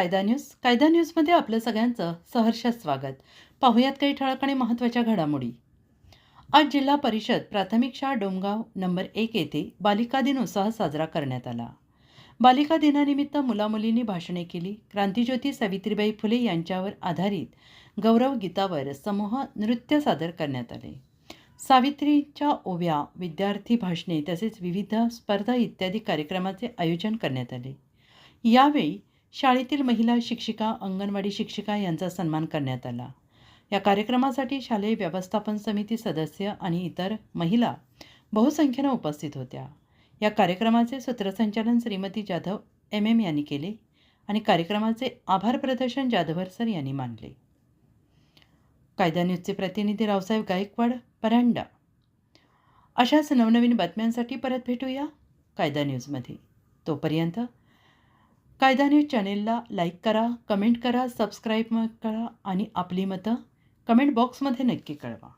कायदा न्यूजमध्ये आपलं सगळ्यांचं सहर्ष स्वागत. पाहुयात काही ठळक आणि महत्त्वाच्या घडामोडी. आज जिल्हा परिषद प्राथमिक शाळा डोमगाव नंबर 1 येथे बालिका दिन उत्साह साजरा करण्यात आला. बालिका दिनानिमित्त मुलामुलींनी भाषणे केली. क्रांतिज्योती सावित्रीबाई फुले यांच्यावर आधारित गौरव गीतावर समूह नृत्य सादर करण्यात आले. सावित्रीच्या ओव्या, विद्यार्थी भाषणे तसेच विविध स्पर्धा इत्यादी कार्यक्रमाचे आयोजन करण्यात आले. यावेळी शाळेतील महिला शिक्षिका, अंगणवाडी शिक्षिका यांचा सन्मान करण्यात आला. या कार्यक्रमासाठी शालेय व्यवस्थापन समिती सदस्य आणि इतर महिला बहुसंख्येनं उपस्थित होत्या. या कार्यक्रमाचे सूत्रसंचालन श्रीमती जाधव MM यांनी केले आणि कार्यक्रमाचे आभार प्रदर्शन जाधवर सर यांनी मानले. कायदा न्यूजचे प्रतिनिधी रावसाहेब गायकवाड, परांडा. अशाच नवनवीन बातम्यांसाठी परत भेटूया कायदा न्यूजमध्ये. तोपर्यंत कायदा न्यूज चॅनेलला लाईक करा, कमेंट करा, सबस्क्राईब करा आणि आपली मतं कमेंट बॉक्समध्ये नक्की कळवा.